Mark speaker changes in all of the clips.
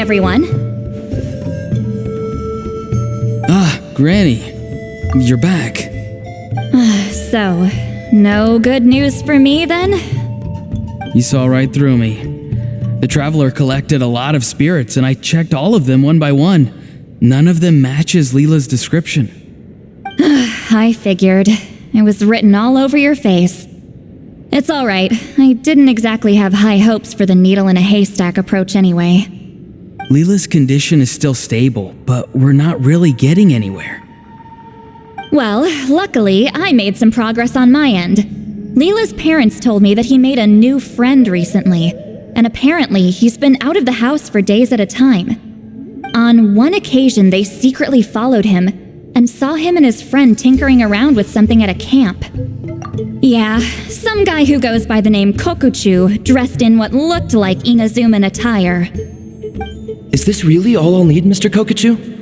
Speaker 1: everyone.
Speaker 2: Ah, Granny. You're back.
Speaker 1: So, no good news for me then?
Speaker 2: You saw right through me. The Traveler collected a lot of spirits, and I checked all of them one by one. None of them matches Leela's description.
Speaker 1: I figured. It was written all over your face. It's all right. I didn't exactly have high hopes for the needle in a haystack approach anyway.
Speaker 2: Leela's condition is still stable, but we're not really getting anywhere.
Speaker 1: Well, luckily, I made some progress on my end. Leela's parents told me that he made a new friend recently, and apparently he's been out of the house for days at a time. On one occasion, they secretly followed him and saw him and his friend tinkering around with something at a camp. Yeah, some guy who goes by the name Kokuchu, dressed in what looked like Inazuman attire.
Speaker 3: Is this really all I'll need, Mr. Kokuchu?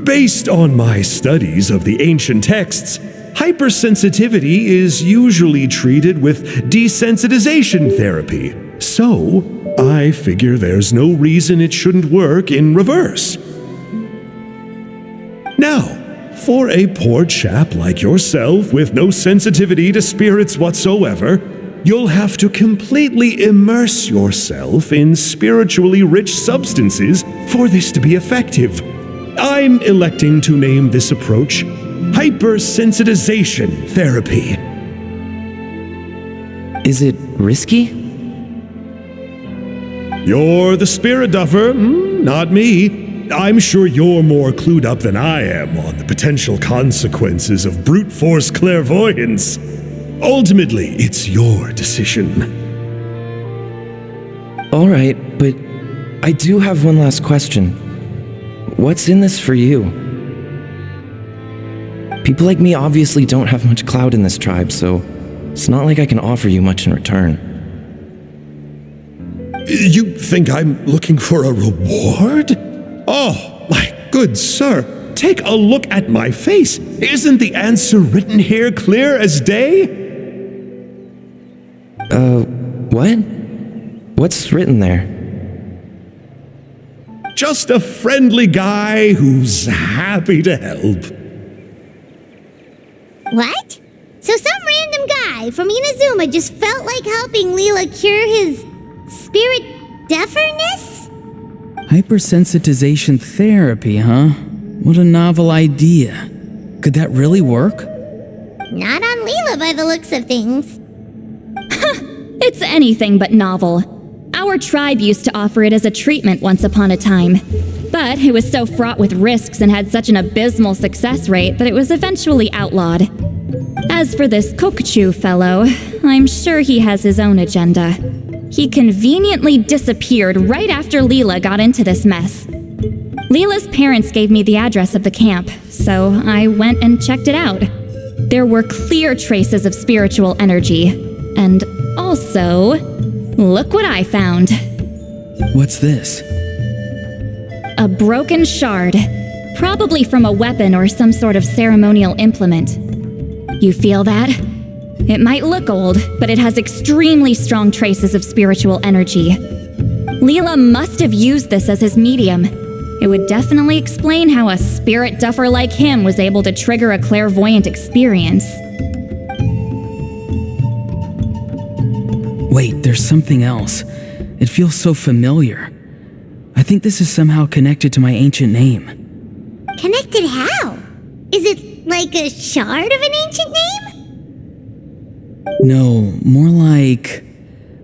Speaker 4: Based on my studies of the ancient texts, hypersensitivity is usually treated with desensitization therapy. So, I figure there's no reason it shouldn't work in reverse. Now, for a poor chap like yourself with no sensitivity to spirits whatsoever, you'll have to completely immerse yourself in spiritually rich substances for this to be effective. I'm electing to name this approach hypersensitization therapy.
Speaker 3: Is it risky?
Speaker 4: You're the spirit duffer, not me. I'm sure you're more clued up than I am on the potential consequences of brute force clairvoyance. Ultimately, it's your decision.
Speaker 3: All right, but I do have one last question. What's in this for you? People like me obviously don't have much clout in this tribe, so it's not like I can offer you much in return.
Speaker 4: You think I'm looking for a reward? Oh, my good sir, take a look at my face. Isn't the answer written here clear as day?
Speaker 3: What? What's written there?
Speaker 4: Just a friendly guy who's happy to help.
Speaker 5: What? So some random guy from Inazuma just felt like helping Leela cure his spirit deafness?
Speaker 2: Hypersensitization therapy, huh? What a novel idea. Could that really work?
Speaker 5: Not on Leela by the looks of things.
Speaker 1: It's anything but novel. Our tribe used to offer it as a treatment once upon a time, but it was so fraught with risks and had such an abysmal success rate that it was eventually outlawed. As for this Kokuchu fellow, I'm sure he has his own agenda. He conveniently disappeared right after Leela got into this mess. Leela's parents gave me the address of the camp, so I went and checked it out. There were clear traces of spiritual energy, and also, look what I found.
Speaker 2: What's this?
Speaker 1: A broken shard, probably from a weapon or some sort of ceremonial implement. You feel that? It might look old, but it has extremely strong traces of spiritual energy. Leela must have used this as his medium. It would definitely explain how a spirit duffer like him was able to trigger a clairvoyant experience.
Speaker 2: Wait, there's something else. It feels so familiar. I think this is somehow connected to my ancient name.
Speaker 5: Connected how? Is it like a shard of an ancient name?
Speaker 2: No, more like...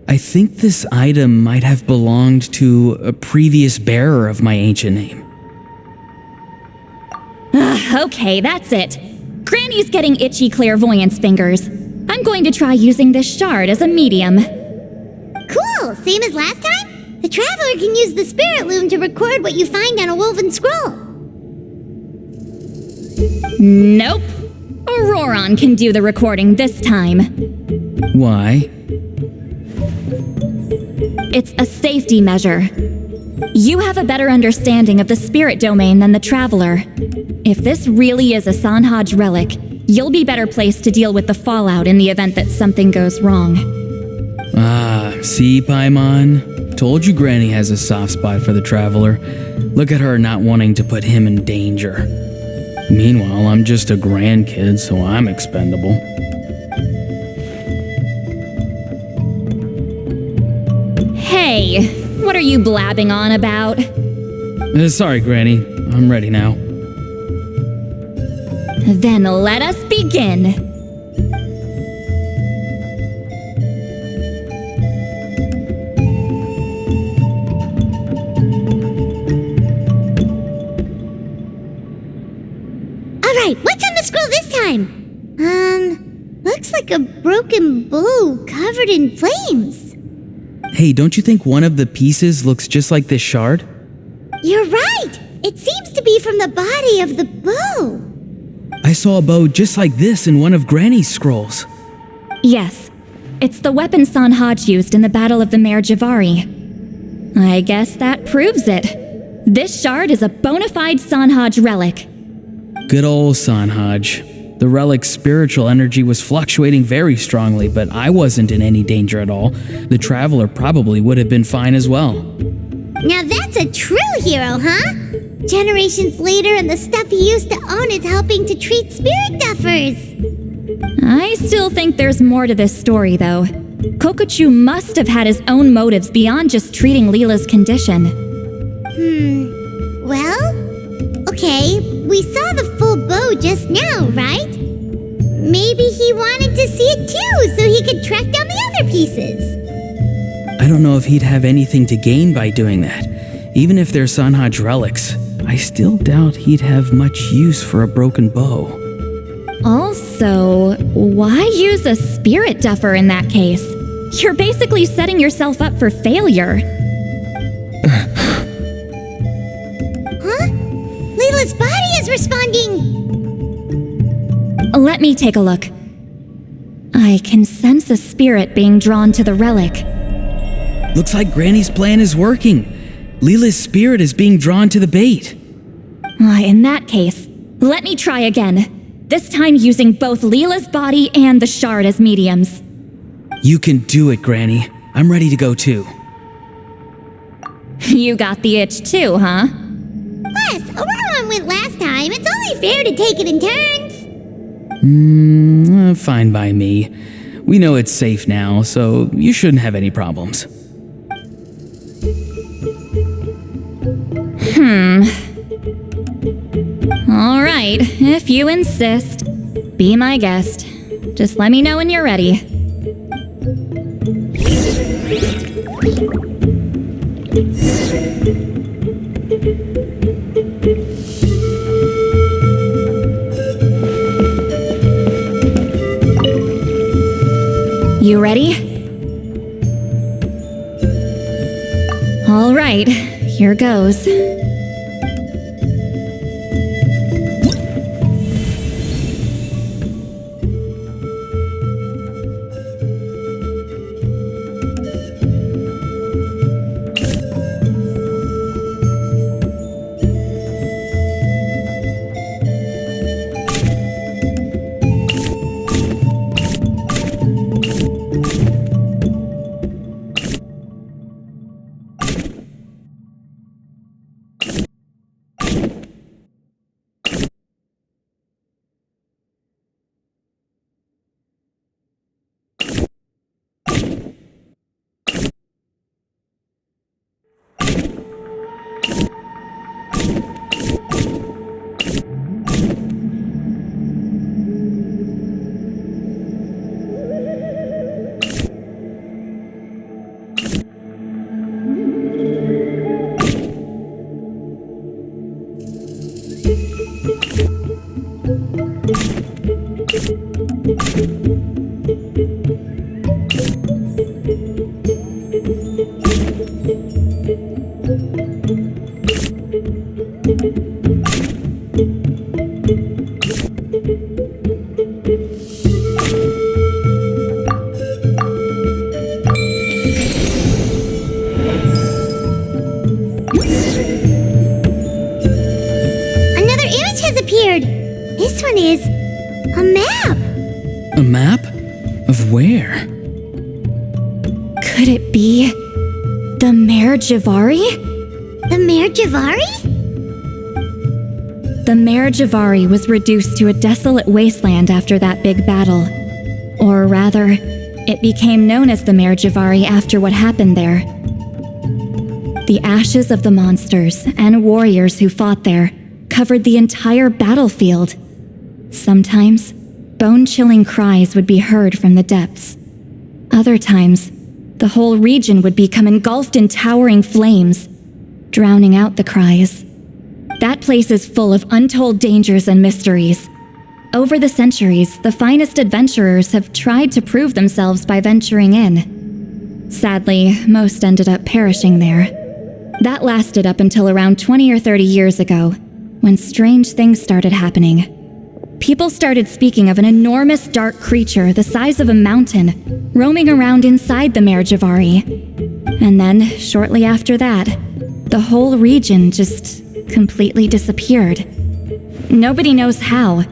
Speaker 2: I think this item might have belonged to a previous bearer of my ancient name.
Speaker 1: Okay, that's it. Granny's getting itchy clairvoyance fingers. I'm going to try using this shard as a medium.
Speaker 5: Cool, same as last time? The Traveler can use the Spirit Loom to record what you find on a woven scroll.
Speaker 1: Nope. Auroron can do the recording this time.
Speaker 2: Why?
Speaker 1: It's a safety measure. You have a better understanding of the spirit domain than the Traveler. If this really is a Sanhaj relic, you'll be better placed to deal with the fallout in the event that something goes wrong.
Speaker 2: Ah, see, Paimon? Told you Granny has a soft spot for the Traveler. Look at her not wanting to put him in danger. Meanwhile, I'm just a grandkid, so I'm expendable.
Speaker 1: Hey, what are you blabbing on about?
Speaker 2: Sorry, Granny. I'm ready now.
Speaker 1: Then let us begin.
Speaker 5: Alright, what's on the scroll this time? Looks like a broken bow covered in flames.
Speaker 2: Hey, don't you think one of the pieces looks just like this shard?
Speaker 5: You're right! It seems to be from the body of the bow.
Speaker 2: I saw a bow just like this in one of Granny's scrolls.
Speaker 1: Yes, it's the weapon Sanhaj used in the Battle of the Mare Javari. I guess that proves it. This shard is a bona fide Sanhaj relic.
Speaker 2: Good old Sanhaj. The relic's spiritual energy was fluctuating very strongly, but I wasn't in any danger at all. The Traveler probably would have been fine as well.
Speaker 5: Now that's a true hero, huh? Generations later and the stuff he used to own is helping to treat spirit duffers.
Speaker 1: I still think there's more to this story, though. Kokochu must have had his own motives beyond just treating Leela's condition.
Speaker 5: Well, okay, we saw the full bow just now, right? Maybe he wanted to see it too, so he could track down the other pieces.
Speaker 2: I don't know if he'd have anything to gain by doing that. Even if they're Sanhaj relics, I still doubt he'd have much use for a broken bow.
Speaker 1: Also, why use a spirit duffer in that case? You're basically setting yourself up for failure.
Speaker 5: Huh? Leela's body is responding!
Speaker 1: Let me take a look. I can sense a spirit being drawn to the relic.
Speaker 2: Looks like Granny's plan is working. Leela's spirit is being drawn to the bait.
Speaker 1: In that case, let me try again. This time using both Leela's body and the shard as mediums.
Speaker 2: You can do it, Granny. I'm ready to go too.
Speaker 1: You got the itch too, huh?
Speaker 5: Plus, Aurora went last time. It's only fair to take it in turns.
Speaker 2: Fine by me. We know it's safe now, so you shouldn't have any problems.
Speaker 1: All right, if you insist. Be my guest. Just let me know when you're ready. You ready? All right, here goes.
Speaker 5: Another image has appeared. This one is a map.
Speaker 2: A map? Of where?
Speaker 1: Could it be The Mare Javari?
Speaker 5: The Mare Javari?
Speaker 1: The Mare Javari was reduced to a desolate wasteland after that big battle. Or rather, it became known as the Mare Javari after what happened there. The ashes of the monsters and warriors who fought there covered the entire battlefield. Sometimes, bone-chilling cries would be heard from the depths. Other times, the whole region would become engulfed in towering flames, drowning out the cries. That place is full of untold dangers and mysteries. Over the centuries, the finest adventurers have tried to prove themselves by venturing in. Sadly, most ended up perishing there. That lasted up until around 20 or 30 years ago, when strange things started happening. People started speaking of an enormous dark creature the size of a mountain, roaming around inside the Mare Javari. And then, shortly after that, the whole region just completely disappeared. Nobody knows how,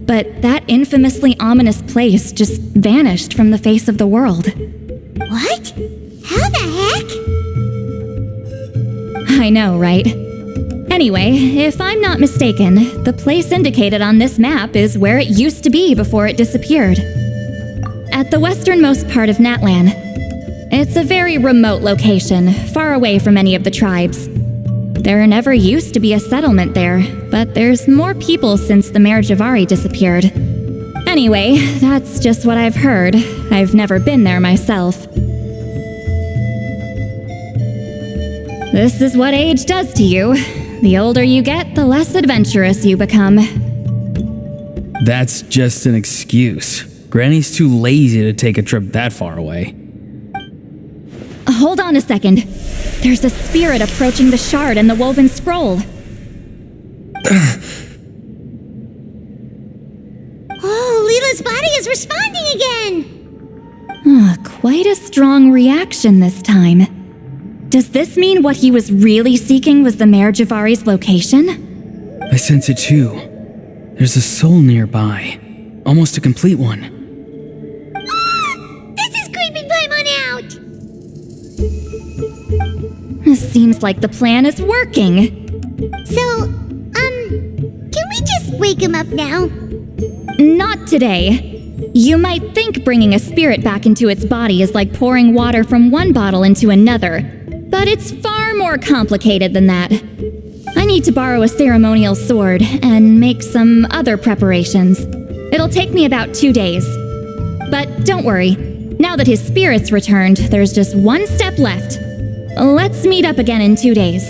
Speaker 1: but that infamously ominous place just vanished from the face of the world.
Speaker 5: What? How the heck?
Speaker 1: I know, right? Anyway, if I'm not mistaken, the place indicated on this map is where it used to be before it disappeared. At the westernmost part of Natlan. It's a very remote location, far away from any of the tribes. There never used to be a settlement there, but there's more people since the Mare Javari disappeared. Anyway, that's just what I've heard. I've never been there myself. This is what age does to you. The older you get, the less adventurous you become.
Speaker 2: That's just an excuse. Granny's too lazy to take a trip that far away.
Speaker 1: Hold on a second. There's a spirit approaching the shard and the woven scroll.
Speaker 5: Oh, Leela's body is responding again!
Speaker 1: Quite a strong reaction this time. Does this mean what he was really seeking was the Mare Javari's location?
Speaker 2: I sense it too. There's a soul nearby. Almost a complete one.
Speaker 5: This is creeping Paimon out!
Speaker 1: Seems like the plan is working.
Speaker 5: So, can we just wake him up now?
Speaker 1: Not today. You might think bringing a spirit back into its body is like pouring water from one bottle into another, but it's far more complicated than that. I need to borrow a ceremonial sword and make some other preparations. It'll take me about 2 days. But don't worry, now that his spirit's returned, there's just one step left. Let's meet up again in 2 days.